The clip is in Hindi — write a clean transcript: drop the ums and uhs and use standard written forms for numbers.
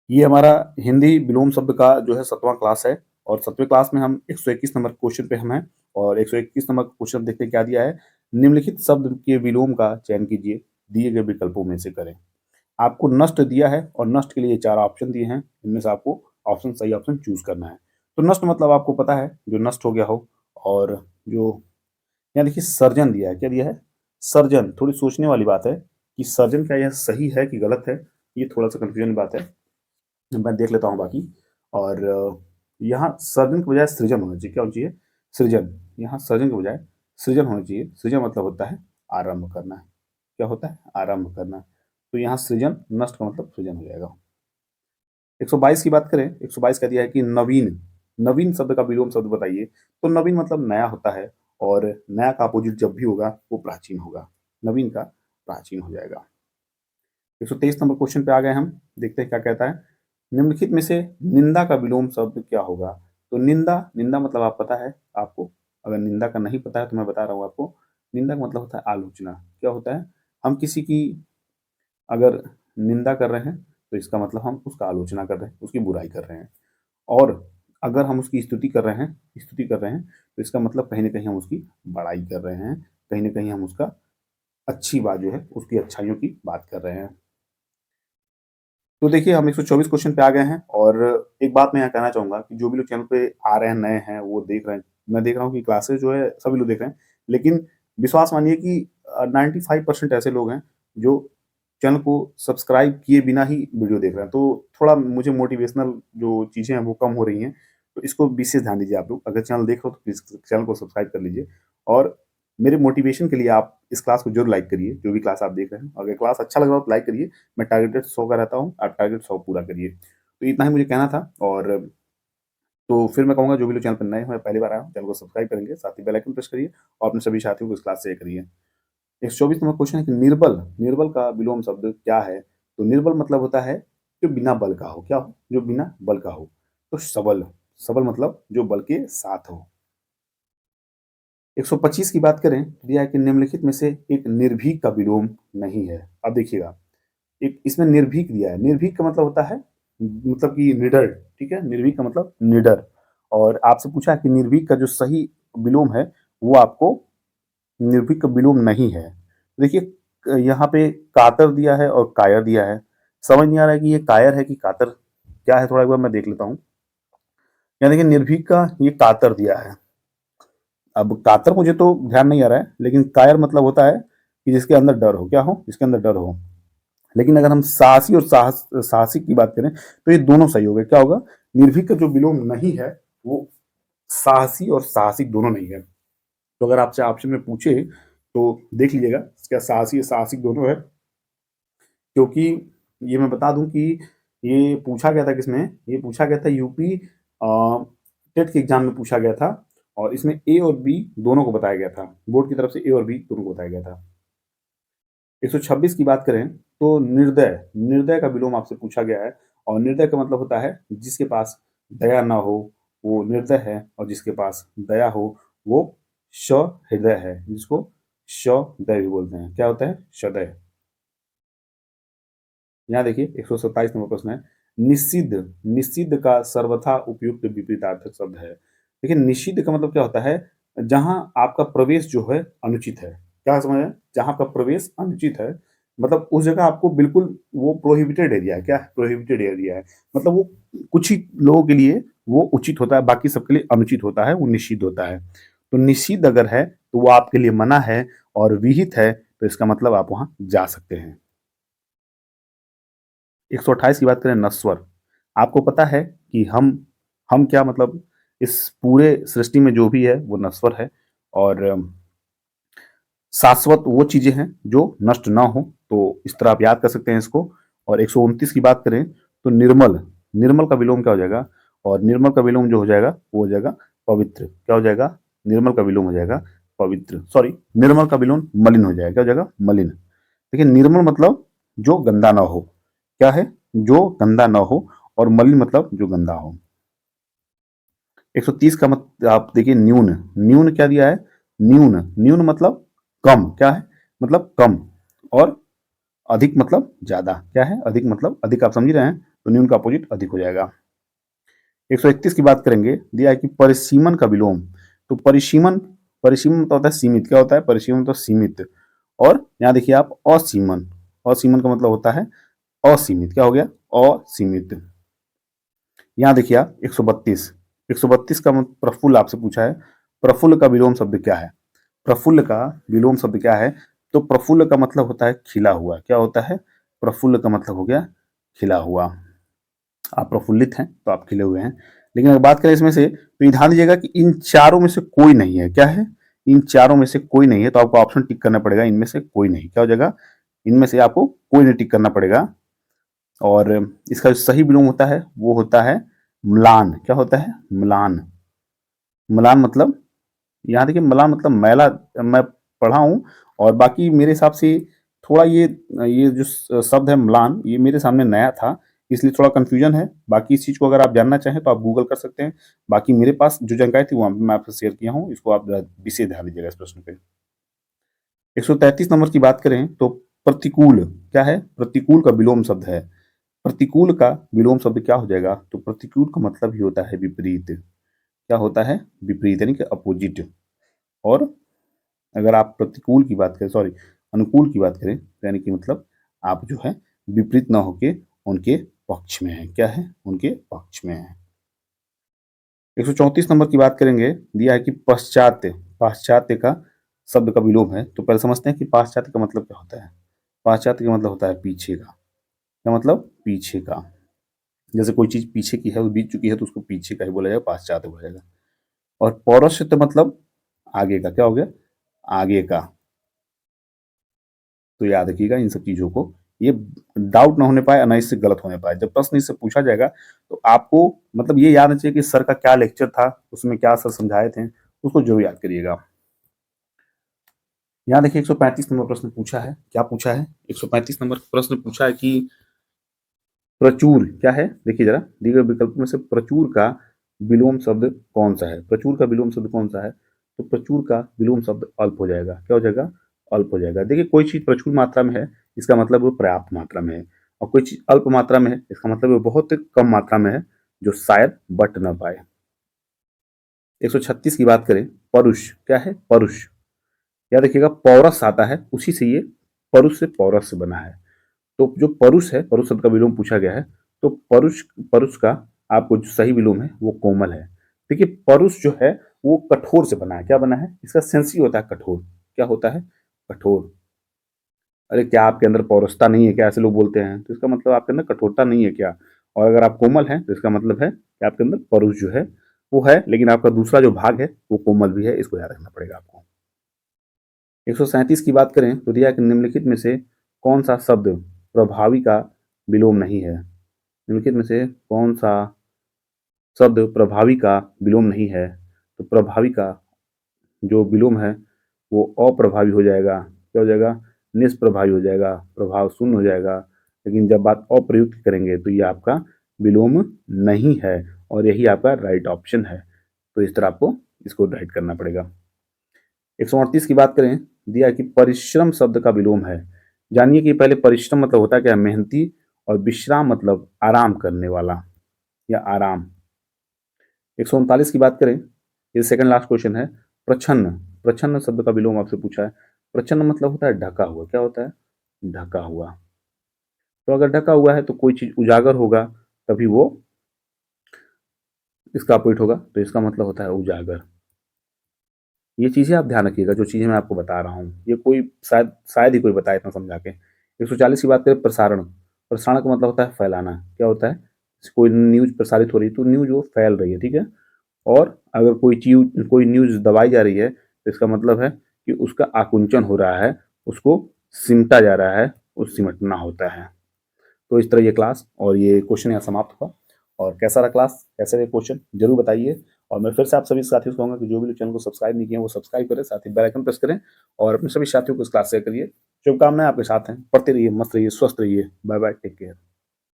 ये हमारा हिंदी विलोम शब्द का जो है 7वां क्लास है और 7वें क्लास में हम 121 नंबर क्वेश्चन पे हम हैं और 121 नंबर क्वेश्चन देखते हैं क्या दिया है। निम्नलिखित शब्द के विलोम का चयन कीजिए, दिए गए विकल्पों में से करें। आपको नष्ट दिया है और नष्ट के लिए 4 ऑप्शन दिए हैं, इनमें से आपको सही ऑप्शन चूज़ करना है। तो नष्ट मतलब आपको पता है जो नष्ट हो गया हो और जो यहाँ देखिए सर्जन दिया है, क्या दिया है? सर्जन, थोड़ी सोचने वाली बात है कि सर्जन क्या यह सही है कि गलत है? ये थोड़ा-सा कन्फ्यूजन बात है। मैं देख लेता हूँ बाकी और यहाँ सर्जन के बजाय सृजन होना चाहिए। क्या होना चाहिए? सृजन। यहाँ सर्जन के बजाय सृजन होना चाहिए। सृजन मतलब होता है आरंभ करना। क्या होता है? आरंभ करना। तो यहाँ सृजन, नष्ट का मतलब सृजन हो जाएगा। 122 की बात करें, 122 क्या दिया है कि नवीन। नवीन शब्द का विलोम शब्द बताइए। तो नवीन मतलब नया होता है और नया का अपोजिट जब भी होगा वो प्राचीन होगा। नवीन का प्राचीन हो जाएगा। 123 नंबर क्वेश्चन पे आ गए हम, देखते हैं क्या कहता है। निम्नलिखित में से निंदा का विलोम शब्द क्या होगा? तो निंदा, निंदा मतलब आप पता है आपको, अगर निंदा का नहीं पता है तो मैं बता रहा हूँ आपको। निंदा का मतलब होता है आलोचना। क्या होता है? हम किसी की अगर निंदा कर रहे हैं तो इसका मतलब हम उसका आलोचना कर रहे हैं, उसकी बुराई कर रहे हैं। और अगर हम उसकी स्तुति कर रहे हैं तो इसका मतलब कहीं न कहीं हम उसकी बड़ाई कर रहे हैं, कहीं न कहीं हम उसका अच्छी बात जो है, उसकी अच्छाइयों की बात कर रहे हैं। तो देखिए हम 124 क्वेश्चन पे आ गए हैं और एक बात मैं यहाँ कहना चाहूँगा कि जो भी लोग चैनल पे आ रहे हैं, नए हैं, वो देख रहे हैं। मैं देख रहा हूँ कि क्लासेस जो है सभी लोग देख रहे हैं। लेकिन विश्वास मानिए कि 95% ऐसे लोग हैं जो चैनल को सब्सक्राइब किए बिना ही वीडियो देख रहे हैं। तो थोड़ा मुझे मोटिवेशनल जो चीज़ें हैं वो कम हो रही हैं। तो इसको विशेष ध्यान दीजिए आप लोग। अगर चैनल देख रहे हो तो प्लीज़ चैनल को सब्सक्राइब कर लीजिए और मेरे मोटिवेशन के लिए आप इस क्लास को ज़रूर लाइक करिए, जो भी क्लास आप देख रहे हैं। अगर क्लास अच्छा लग रहा हो तो लाइक करिए। मैं टारगेटेड 100 का रहता हूँ, आप टारगेट 100 पूरा करिए। तो इतना ही मुझे कहना था और तो फिर मैं कहूँगा जो भी लोग चैनल पर नए हैं, पहली बार आए हो, चैनल को सब्सक्राइब करेंगे, साथ ही बेल आइकन प्रेस करिए और अपने सभी साथियों को इस क्लास शेयर करिए। 124 नंबर क्वेश्चन है कि निर्बल, निर्बल का विलोम शब्द क्या है? तो निर्बल मतलब होता है जो बिना बल का हो। क्या हो? जो बिना बल का हो। तो सबल, सबल मतलब जो बल के साथ हो। 125 की बात करें, तो दिया है कि निम्नलिखित में से एक निर्भीक का विलोम नहीं है। अब देखिएगा, एक इसमें निर्भीक दिया है। निर्भीक का मतलब होता है मतलब कि निडर, ठीक है? निर्भीक का मतलब निडर और आपसे पूछा है कि निर्भीक का जो सही विलोम है, वो आपको निर्भीक का विलोम नहीं है। देखिए यहाँ पे कातर दिया है और कायर दिया है। समझ नहीं आ रहा है कि ये कायर है कि कातर, क्या है थोड़ा एक बार मैं देख लेता हूँ। यहाँ देखिए निर्भीक का ये कातर दिया है। अब कातर मुझे तो ध्यान नहीं आ रहा है, लेकिन कायर मतलब होता है कि जिसके अंदर डर हो। क्या हो? जिसके अंदर डर हो। लेकिन अगर हम साहसी और साहसिक की बात करें तो ये दोनों सही हो गए। क्या होगा? निर्भीक का जो विलोम नहीं है वो साहसी और साहसिक दोनों नहीं है। तो अगर आपसे ऑप्शन में पूछे तो देख लीजिएगा क्या साहसी और साहसिक दोनों है, क्योंकि ये मैं बता दूं कि ये पूछा गया था किसमें, ये पूछा गया था यूपी टेट के एग्जाम में पूछा गया था और इसमें ए और बी दोनों को बताया गया था। बोर्ड की तरफ से ए और बी दोनों को बताया गया था। 126 की बात करें तो निर्दय, निर्दय का विलोम आपसे पूछा गया है और निर्दय का मतलब होता है जिसके पास दया ना हो वो निर्दय है और जिसके पास दया हो वो सहृदय है, जिसको सदय भी बोलते हैं। क्या होता है? सदय। यहाँ देखिए 127 नंबर प्रश्न है। निषिद्ध, निषिद्ध का सर्वथा उपयुक्त विपरीतार्थक शब्द है। देखिए निषिद्ध का मतलब क्या होता है? जहां आपका प्रवेश जो है अनुचित है। क्या समझ रहे हैं? जहां आपका प्रवेश अनुचित है मतलब उस जगह आपको बिल्कुल वो प्रोहिबिटेड एरिया है। क्या है? प्रोहिबिटेड एरिया है। मतलब वो कुछ ही लोगों के लिए वो उचित होता है, बाकी सबके लिए अनुचित होता है, वो निषिद्ध होता है। तो निषिद्ध अगर है तो वो आपके लिए मना है और विहित है तो इसका मतलब आप वहां जा सकते हैं। 128 की बात करें नश्वर। आपको पता है कि हम क्या मतलब इस पूरे सृष्टि में जो भी है वो नश्वर है और शाश्वत वो चीजें हैं जो नष्ट ना हो। तो इस तरह आप याद कर सकते हैं इसको। और 129 की बात करें तो निर्मल, निर्मल का विलोम क्या हो जाएगा? और निर्मल का विलोम जो हो जाएगा वो हो जाएगा पवित्र। क्या हो जाएगा? निर्मल का विलोम हो जाएगा पवित्र, सॉरी निर्मल का विलोम मलिन हो जाएगा। क्या हो जाएगा? मलिन। देखिए निर्मल मतलब जो गंदा ना हो। क्या है? जो गंदा ना हो और मलिन मतलब जो गंदा हो। 130 का मत आप देखिए न्यून, न्यून क्या दिया है? न्यून, न्यून मतलब कम। क्या है? मतलब कम और अधिक मतलब ज्यादा। क्या है? अधिक मतलब अधिक, आप समझ रहे हैं? तो न्यून का अपोजिट अधिक हो जाएगा। 131 की बात करेंगे, दिया है कि परिसीमन का विलोम। तो परिसीमन, परिसीमन तो होता है सीमित, क्या होता है परिसीमन तो सीमित, और यहाँ देखिए आप असीमन, असीमन का मतलब होता है असीमित, क्या हो गया असीमित। यहाँ देखिए आप 132, 132 का प्रफुल्ल आपसे पूछा है, प्रफुल्ल का विलोम शब्द क्या है? प्रफुल्ल का विलोम शब्द क्या है? तो प्रफुल्ल का मतलब होता है खिला हुआ, क्या होता है? प्रफुल्ल का मतलब हो गया खिला हुआ। आप प्रफुल्लित हैं तो आप खिले हुए हैं। लेकिन अगर बात करें इसमें से, तो ये ध्यान दीजिएगा कि इन चारों में से कोई नहीं है, क्या है? इन चारों में से कोई नहीं है, तो आपको ऑप्शन टिक करना पड़ेगा, इनमें से कोई नहीं, क्या हो जाएगा? इनमें से आपको कोई नहीं टिक करना पड़ेगा। और इसका जो सही विलोम होता है वो होता है म्लान, क्या होता है? म्लान। म्लान मतलब, यहाँ देखिए म्लान मतलब मैला, मैं पढ़ा हूँ, और बाकी मेरे हिसाब से थोड़ा ये जो शब्द है म्लान, ये मेरे सामने नया था, इसलिए थोड़ा कन्फ्यूजन है। बाकी इस चीज़ को अगर आप जानना चाहें तो आप गूगल कर सकते हैं। बाकी मेरे पास जो जानकारी थी वो मैं आपसे शेयर किया हूँ, इसको आप विशेष ध्यान दीजिएगा इस प्रश्न पे। 133 नंबर की बात करें तो प्रतिकूल, क्या है? प्रतिकूल का विलोम शब्द है। प्रतिकूल का विलोम शब्द क्या हो जाएगा? तो प्रतिकूल का मतलब ही होता है विपरीत, क्या होता है? विपरीत, यानी कि अपोजिट। और अगर आप प्रतिकूल की बात करें, सॉरी अनुकूल की बात करें, तो यानी कि मतलब आप जो है विपरीत ना होके उनके पक्ष में है, क्या है? उनके पक्ष में है। 134 नंबर की बात करेंगे, दिया है कि पाश्चात्य, पाश्चात्य का शब्द का विलोम है। तो पहले समझते हैं कि पाश्चात्य का मतलब क्या होता है। पाश्चात्य का मतलब होता है पीछे का, क्या मतलब? पीछे का। जैसे कोई चीज पीछे की है, वो बीत चुकी है, तो उसको पीछे का ही बोला जाएगा, पाश्चात्य बोला जाएगा। और पौरुषत्व मतलब आगे का, क्या हो गया? आगे का। तो याद रखिएगा इन सब चीजों को, ये डाउट ना होने पाए, ना इससे गलत होने पाए। जब प्रश्न इससे पूछा जाएगा तो आपको मतलब ये याद चाहिए कि सर का क्या लेक्चर था, उसमें क्या सर समझाए थे, उसको जरूर याद करिएगा। यहाँ देखिए 135 नंबर प्रश्न पूछा है, क्या पूछा है? 135 नंबर प्रश्न पूछा है कि प्रचुर क्या है? देखिए जरा, दिए गए विकल्प में से प्रचुर का विलोम शब्द कौन सा है? प्रचुर का विलोम शब्द कौन सा है? तो प्रचुर का विलोम शब्द अल्प हो जाएगा, क्या हो जाएगा? अल्प हो जाएगा। देखिए कोई चीज प्रचुर मात्रा में है, इसका मतलब वो पर्याप्त मात्रा में है, और कोई चीज अल्प मात्रा में है, इसका मतलब वो बहुत कम मात्रा में है, जो शायद बट ना पाए। 136 की बात करें, परुष क्या है? परुष, याद रखिएगा पौरस आता है, उसी से ये परुष से पौरस से बना है। तो जो परुष है, परुष शब्द का विलोम पूछा गया है, तो परुष, परुष का आपको जो सही विलोम है वो कोमल है। देखिए परुष जो है वो कठोर से बना है, क्या बना है? इसका सेंस ही होता है कठोर, क्या होता है? कठोर। अरे क्या आपके अंदर पौरुषता नहीं है क्या? ऐसे लोग बोलते हैं, तो इसका मतलब आपके अंदर कठोरता नहीं है क्या? और अगर आप कोमल हैं तो इसका मतलब है कि आपके अंदर परुष जो है वो है, लेकिन आपका दूसरा जो भाग है वो कोमल भी है, इसको याद रखना पड़ेगा आपको। 137 की बात करें तो दिया कि निम्नलिखित में से कौन सा शब्द प्रभावी का विलोम नहीं है? निम्नलिखित में से कौन सा शब्द प्रभावी का विलोम नहीं है? तो प्रभावी का जो विलोम है वो अप्रभावी हो जाएगा, क्या हो जाएगा? निष्प्रभावी हो जाएगा, प्रभाव शून्य हो जाएगा। लेकिन जब बात अप्रयुक्त करेंगे तो ये आपका विलोम नहीं है, और यही आपका राइट ऑप्शन है। तो इस तरह आपको इसको राइट करना पड़ेगा। 138 की बात करें, दिया कि परिश्रम शब्द का विलोम है। जानिए कि पहले परिश्रम मतलब होता है क्या? मेहनती, और विश्राम मतलब आराम करने वाला या आराम। 139 की बात करें, ये सेकंड लास्ट क्वेश्चन है, प्रछन्न, प्रछन्न शब्द का विलोम आपसे पूछा है। प्रछन्न मतलब होता है ढका हुआ, क्या होता है? ढका हुआ। तो अगर ढका हुआ है तो कोई चीज उजागर होगा, तभी वो इसका अपोजिट होगा, तो इसका मतलब होता है उजागर। ये चीजें आप ध्यान रखिएगा, जो चीजें मैं आपको बता रहा हूँ, ये कोई शायद शायद ही कोई बताए इतना समझा के। 140 की बात करें, प्रसारण, प्रसारण का मतलब होता है फैलाना, क्या होता है? कोई न्यूज प्रसारित हो रही है तो न्यूज वो फैल रही है, ठीक है। और अगर कोई न्यूज दबाई जा रही है तो इसका मतलब है कि उसका आकुंचन हो रहा है, उसको सिमटा जा रहा है, उस सिमटना होता है। तो इस तरह ये क्लास और ये क्वेश्चन यहाँ समाप्त हुआ। और कैसा रहा क्लास, कैसे रहे क्वेश्चन, जरूर बताइए। और मैं फिर से आप सभी साथियों को कहूँगा कि जो भी लोग चैनल को सब्सक्राइब नहीं किए वो सब्सक्राइब करें, साथ ही बेल आइकन प्रेस करें, और अपने सभी साथियों को इस क्लास शेयर करिए। शुभकामनाएं आपके साथ हैं, पढ़ते रहिए, मस्त रहिए, स्वस्थ रहिए। Bye bye, take care.